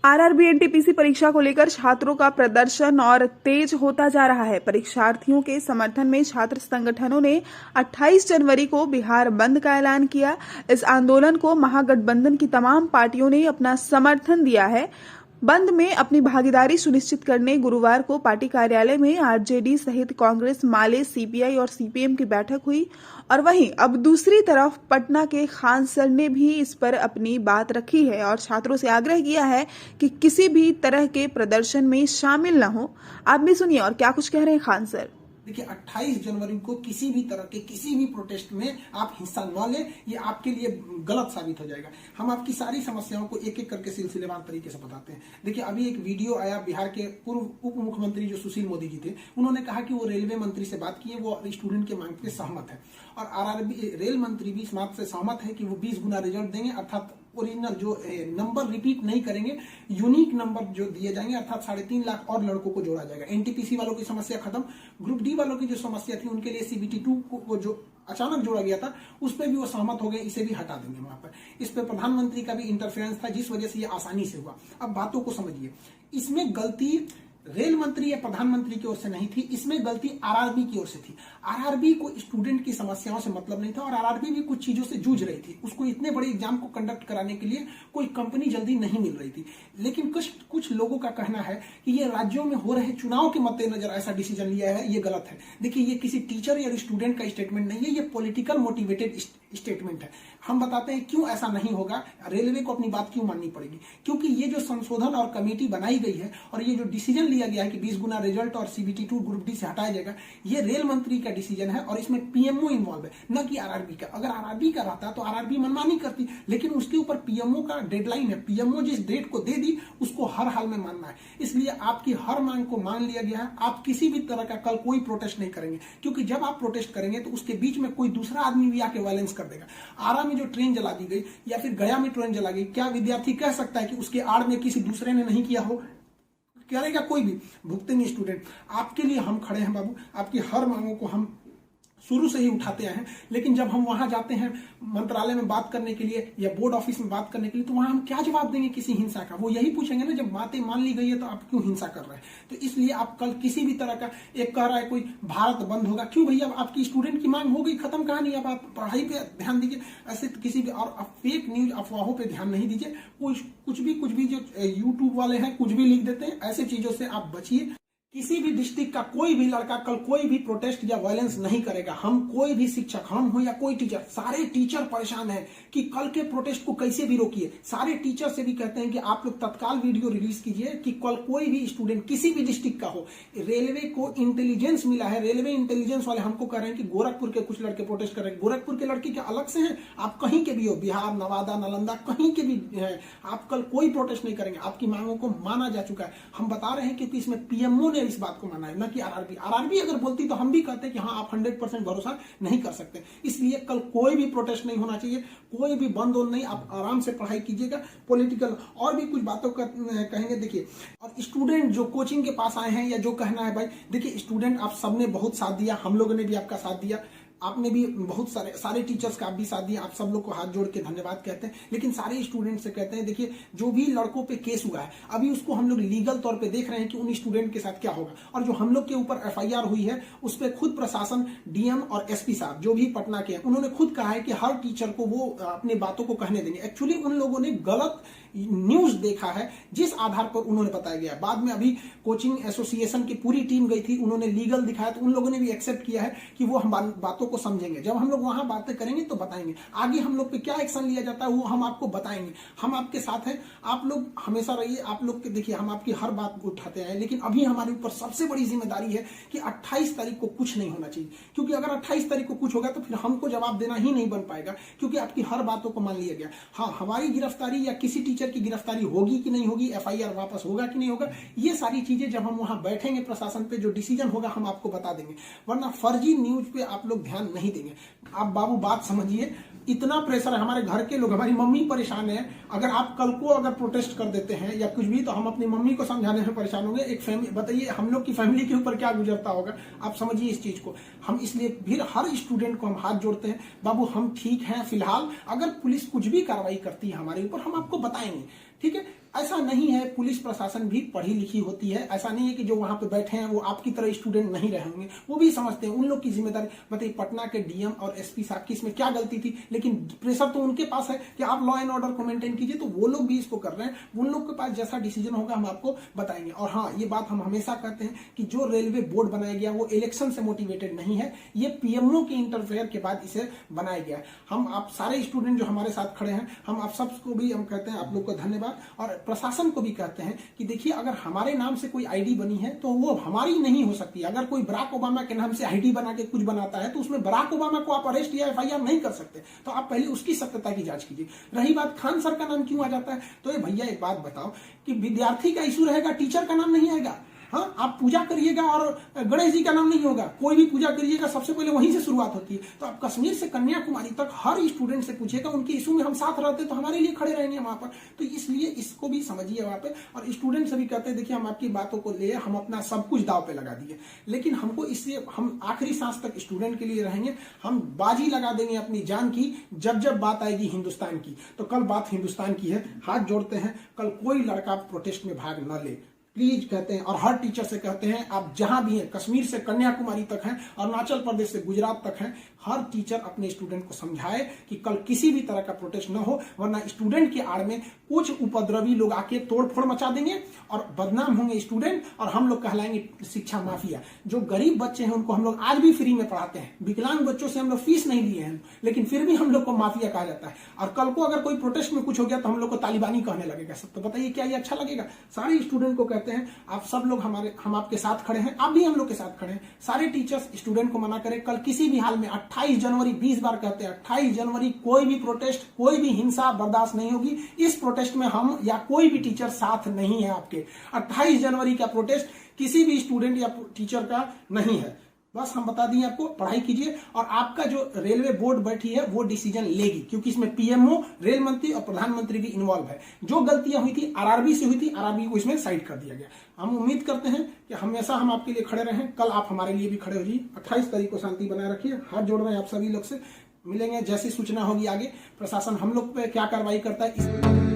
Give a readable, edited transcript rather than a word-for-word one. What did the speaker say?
RRB NTPC परीक्षा को लेकर छात्रों का प्रदर्शन और तेज होता जा रहा है। परीक्षार्थियों के समर्थन में छात्र संगठनों ने 28 जनवरी को बिहार बंद का ऐलान किया। इस आंदोलन को महागठबंधन की तमाम पार्टियों ने अपना समर्थन दिया है। बंद में अपनी भागीदारी सुनिश्चित करने गुरुवार को पार्टी कार्यालय में आरजेडी सहित कांग्रेस, माले, सीपीआई और सीपीएम की बैठक हुई। और वहीं अब दूसरी तरफ पटना के खान सर ने भी इस पर अपनी बात रखी है और छात्रों से आग्रह किया है कि किसी भी तरह के प्रदर्शन में शामिल न हो। आप भी सुनिए और क्या कुछ कह रहे हैं खान सर। देखिए 28 जनवरी को किसी भी तरह के किसी भी प्रोटेस्ट में आप हिस्सा न लें, ये आपके लिए गलत साबित हो जाएगा। हम आपकी सारी समस्याओं को एक एक करके सिलसिलेवार तरीके से बताते हैं। देखिए अभी एक वीडियो आया, बिहार के पूर्व उप मुख्यमंत्री जो सुशील मोदी जी थे, उन्होंने कहा कि वो रेलवे मंत्री से बात की है, वो स्टूडेंट के मांग पे सहमत है और आरआरबी रेल मंत्री भी इस बात से सहमत है कि वो 20 गुना रिजल्ट देंगे, अर्थात ओरिजिनल जो नंबर रिपीट नहीं करेंगे, यूनिक नंबर जो दिए जाएंगे, अर्थात 3.5 लाख और लड़कों को जोड़ा जाएगा। एनटीपीसी वालों की समस्या खत्म, ग्रुप डी वालों की जो समस्या थी उनके लिए सीबीटी 2 को जो अचानक जोड़ा गया था उस पर भी वो सहमत हो गए, इसे भी हटा देंगे वहां पर। इस पर प्रधानमंत्री का भी इंटरफेरेंस था जिस वजह से ये आसानी से हुआ। अब बातों को समझिए, इसमें गलती रेल मंत्री या प्रधानमंत्री की ओर से नहीं थी, इसमें गलती आरआरबी की ओर से थी। आरआरबी को स्टूडेंट की समस्याओं से मतलब नहीं था और आरआरबी भी कुछ चीजों से जूझ रही थी। उसको इतने बड़े एग्जाम को कंडक्ट कराने के लिए कोई कंपनी जल्दी नहीं मिल रही थी। लेकिन कुछ लोगों का कहना है कि ये राज्यों में हो रहे चुनाव के मद्देनजर ऐसा डिसीजन लिया है, ये गलत है। देखिए ये किसी टीचर या स्टूडेंट का स्टेटमेंट नहीं है, ये पॉलिटिकल मोटिवेटेड स्टेटमेंट है। हम बताते हैं क्यों ऐसा नहीं होगा, रेलवे को अपनी बात क्यों माननी पड़ेगी। क्योंकि ये जो संशोधन और कमेटी बनाई गई है और ये जो डिसीजन लिया गया है कि 20 गुना रिजल्ट और सीबीटी 2 ग्रुप डी से हटाया जाएगा, ये रेल मंत्री का डिसीजन है और इसमें पीएमओ इन्वॉल्व है, न कि आरआरबी का। अगर आरआरबी का रहता तो आरआरबी मनमानी करती, लेकिन उसके ऊपर पीएमओ का डेडलाइन है। पीएमओ जिस डेट को दे दी उसको हर हाल में मानना है, इसलिए आपकी हर मांग को मान लिया गया है। आप किसी भी तरह का कल कोई प्रोटेस्ट नहीं करेंगे, क्योंकि जब आप प्रोटेस्ट करेंगे तो उसके बीच में कोई दूसरा आदमी भी आके वायलेंस कर देगा। आरा में जो ट्रेन जला दी गई या फिर गया में ट्रेन जला गई, क्या विद्यार्थी कह सकता है कि उसके आड़ में किसी दूसरे ने नहीं किया हो? करेगा कोई भी, भुगतेंगे स्टूडेंट। आपके लिए हम खड़े हैं बाबू, आपकी हर मांगों को हम शुरू से ही उठाते आए हैं। लेकिन जब हम वहां जाते हैं मंत्रालय में बात करने के लिए या बोर्ड ऑफिस में बात करने के लिए, तो वहां हम क्या जवाब देंगे किसी हिंसा का? वो यही पूछेंगे ना, जब बातें मान ली गई है तो आप क्यों हिंसा कर रहे हैं? तो इसलिए आप कल किसी भी तरह का, एक कह रहा है कोई भारत बंद होगा, क्यों भैया? आपकी स्टूडेंट की मांग हो गई, खत्म कहानी। अब आप पढ़ाई पे ध्यान दीजिए, ऐसे किसी भी और फेक न्यूज अफवाहों पे ध्यान नहीं दीजिए। कुछ भी जो यूट्यूब वाले हैं कुछ भी लिख देते हैं, ऐसी चीजों से आप बचिए। किसी भी डिस्ट्रिक्ट का कोई भी लड़का कल कोई भी प्रोटेस्ट या वायलेंस नहीं करेगा। हम कोई भी शिक्षक, हम हो या कोई टीचर, सारे टीचर परेशान हैं कि कल के प्रोटेस्ट को कैसे भी रोकिए। सारे टीचर से भी कहते हैं कि आप लोग तत्काल वीडियो रिलीज कीजिए कि कल कोई भी स्टूडेंट किसी भी डिस्ट्रिक्ट का हो। रेलवे को इंटेलिजेंस मिला है, रेलवे इंटेलिजेंस वाले हमको कह रहे हैं कि गोरखपुर के कुछ लड़के प्रोटेस्ट कर रहे हैं। गोरखपुर के लड़के क्या अलग से हैं? आप कहीं के भी हो, बिहार, नवादा, नालंदा, कहीं के भी है, आप कल कोई प्रोटेस्ट नहीं करेंगे। आपकी मांगों को माना जा चुका है। हम बता रहे हैं क्योंकि इसमें पीएमओ ने इस बात को माना है, न कि आरआरबी। आरआरबी अगर बोलती तो हम भी कहते कि हाँ आप 100% भरोसा नहीं कर सकते। इसलिए कल कोई भी प्रोटेस्ट नहीं होना चाहिए, कोई भी बंद हो नहीं। आप आराम से पढ़ाई कीजिएगा। पॉलिटिकल और भी कुछ बातों का कहेंगे। देखिए, और स्टूडेंट जो कोचिंग के पास आए हैं या जो कहना है भाई, देखिए स्टूडेंट आप सबने बहुत साथ दिया, हम लोगों ने भी आपका साथ दिया, आपने भी बहुत सारे टीचर्स का आप भी साथ दिया। आप सब लोग को हाथ जोड़ के धन्यवाद कहते हैं। लेकिन सारे स्टूडेंट से कहते हैं, देखिए जो भी लड़कों पे केस हुआ है अभी उसको हम लोग लीगल तौर पे देख रहे हैं कि उन स्टूडेंट के साथ क्या होगा। और जो हम लोग के ऊपर एफआईआर हुई है उस पर खुद प्रशासन, डीएम और एसपी साहब जो भी पटना के हैं, उन्होंने खुद कहा है कि हर टीचर को वो अपनी बातों को कहने देंगे। एक्चुअली उन लोगों ने गलत न्यूज देखा है जिस आधार पर उन्होंने बताया गया। बाद में अभी कोचिंग एसोसिएशन की पूरी टीम गई थी, उन्होंने लीगल दिखाया तो उन लोगों ने भी एक्सेप्ट किया है कि वो हम बातों को समझेंगे। जब हम लोग वहां बातें करेंगे तो बताएंगे। आगे हम लोग पे क्या एक्शन लिया जाता है वो हम आपको बताएंगे। हम आपके साथ हैं, आप लोग हमेशा रहिए। आप लोग के देखिए हम आपकी हर बात को उठाते हैं। लेकिन अभी हमारे ऊपर सबसे बड़ी जिम्मेदारी है कि 28 तारीख को कुछ नहीं होना चाहिए, क्योंकि अगर 28 तारीख को कुछ होगा तो फिर हमको जवाब देना ही नहीं बन पाएगा, क्योंकि आपकी हर बातों को मान लिया गया। हाँ, हमारी गिरफ्तारी या किसी टीचर की गिरफ्तारी होगी कि नहीं होगी, एफआईआर वापस होगा कि नहीं होगा, ये सारी चीजें जब हम वहां बैठेंगे प्रशासन पे, जो डिसीजन होगा हम आपको बता देंगे। वरना फर्जी न्यूज पे आप लोग ध्यान नहीं देंगे। आप बाबू बात समझिए, इतना प्रेशर है। हमारे घर के लोग, हमारी मम्मी परेशान है। अगर आप कल को अगर प्रोटेस्ट कर देते हैं या कुछ भी, तो हम अपनी मम्मी को समझाने में परेशान होंगे। एक फैमिली, बताइए हम लोग की फैमिली के ऊपर क्या गुजरता होगा। आप समझिए इस चीज को। हम इसलिए फिर हर स्टूडेंट को हम हाथ जोड़ते हैं, बाबू हम ठीक हैं फिलहाल। अगर पुलिस कुछ भी कार्रवाई करती है हमारे ऊपर, हम आपको बताएंगे। ठीक है, ऐसा नहीं है। पुलिस प्रशासन भी पढ़ी लिखी होती है, ऐसा नहीं है कि जो वहां पे बैठे हैं वो आपकी तरह स्टूडेंट नहीं रहे होंगे, वो भी समझते हैं। उन लोग की जिम्मेदारी, बताइए पटना के डीएम और एसपी साहब की इसमें क्या गलती थी, लेकिन प्रेशर तो उनके पास है कि आप लॉ एंड ऑर्डर को मेंटेन कीजिए, तो वो लोग भी इसको कर रहे हैं। उन लोग के पास जैसा डिसीजन होगा हम आपको बताएंगे। और हाँ, ये बात हम हमेशा कहते हैं कि जो रेलवे बोर्ड बनाया गया वो इलेक्शन से मोटिवेटेड नहीं है, ये पीएमओ के इंटरफेयर के बाद इसे बनाया गया है। हम आप सारे स्टूडेंट जो हमारे साथ खड़े हैं, हम आप सबको भी हम कहते हैं आप लोग को धन्यवाद, और प्रशासन को भी कहते हैं कि देखिए अगर हमारे नाम से कोई आईडी बनी है तो वो हमारी नहीं हो सकती। अगर कोई बराक ओबामा के नाम से आईडी बना के कुछ बनाता है तो उसमें बराक ओबामा को आप अरेस्ट या एफआईआर नहीं कर सकते, तो आप पहले उसकी सत्यता की जांच कीजिए। रही बात खान सर का नाम क्यों आ जाता है, तो ये भैया एक बात बताओ कि विद्यार्थी का इशू रहेगा, टीचर का नाम नहीं आएगा। हाँ, आप पूजा करिएगा और गणेश जी का नाम नहीं होगा, कोई भी पूजा करिएगा सबसे पहले वहीं से शुरुआत होती है। तो आप कश्मीर से कन्याकुमारी तक हर स्टूडेंट से पूछिएगा, उनके इशू में हम साथ रहते तो हमारे लिए खड़े रहेंगे वहां पर। तो इसलिए इसको भी समझिए वहां पे, और स्टूडेंट से भी कहते हैं देखिए हम आपकी बातों को ले, हम अपना सब कुछ दाव पे लगा दिए, लेकिन हमको इससे हम आखिरी सांस तक स्टूडेंट के लिए रहेंगे। हम बाजी लगा देंगे अपनी जान की जब जब बात आएगी हिंदुस्तान की। तो कल बात हिंदुस्तान की है, हाथ जोड़ते हैं, कल कोई लड़का प्रोटेस्ट में भाग न ले प्लीज, कहते हैं। और हर टीचर से कहते हैं आप जहां भी हैं, कश्मीर से कन्याकुमारी तक हैं, अरुणाचल प्रदेश से गुजरात तक हैं, हर टीचर अपने स्टूडेंट को समझाए कि कल किसी भी तरह का प्रोटेस्ट न हो, वरना स्टूडेंट के आड़ में कुछ उपद्रवी लोग आके तोड़फोड़ मचा देंगे और बदनाम होंगे स्टूडेंट, और हम लोग कहलाएंगे शिक्षा माफिया। जो गरीब बच्चे हैं उनको हम लोग आज भी फ्री में पढ़ाते हैं, विकलांग बच्चों से हम लोग फीस नहीं लिए हैं, लेकिन फिर भी हम लोग को माफिया कहा जाता है। और कल को अगर कोई प्रोटेस्ट में कुछ हो गया तो हम लोग को तालिबानी कहने लगेगा सब। तो बताइए क्या ये अच्छा लगेगा? सारे स्टूडेंट को कहते हैं आप सब लोग हम आपके साथ खड़े हैं, आप भी हम लोग के साथ खड़े हैं। सारे टीचर्स स्टूडेंट को मना करें, कल किसी भी हाल में 28 जनवरी 20 बार कहते हैं 28 जनवरी कोई भी प्रोटेस्ट, कोई भी हिंसा बर्दाश्त नहीं होगी। इस प्रोटेस्ट में हम या कोई भी टीचर साथ नहीं है आपके। 28 जनवरी का प्रोटेस्ट किसी भी स्टूडेंट या टीचर का नहीं है। बस हम बता दिए आपको, पढ़ाई कीजिए, और आपका जो रेलवे बोर्ड बैठी है वो डिसीजन लेगी, क्योंकि इसमें पीएमओ, रेल मंत्री और प्रधानमंत्री भी इन्वॉल्व है। जो गलतियां हुई थी आरआरबी से हुई थी, आरआरबी को इसमें साइड कर दिया गया। हम उम्मीद करते हैं कि हमेशा हम आपके लिए खड़े रहें, कल आप हमारे लिए भी खड़े हो जाइए। 28 तारीख को शांति बनाए रखिए। हाथ जोड़ रहे हैं आप सभी लोग से, मिलेंगे जैसी सूचना होगी आगे प्रशासन हम लोग पे क्या कार्रवाई करता है।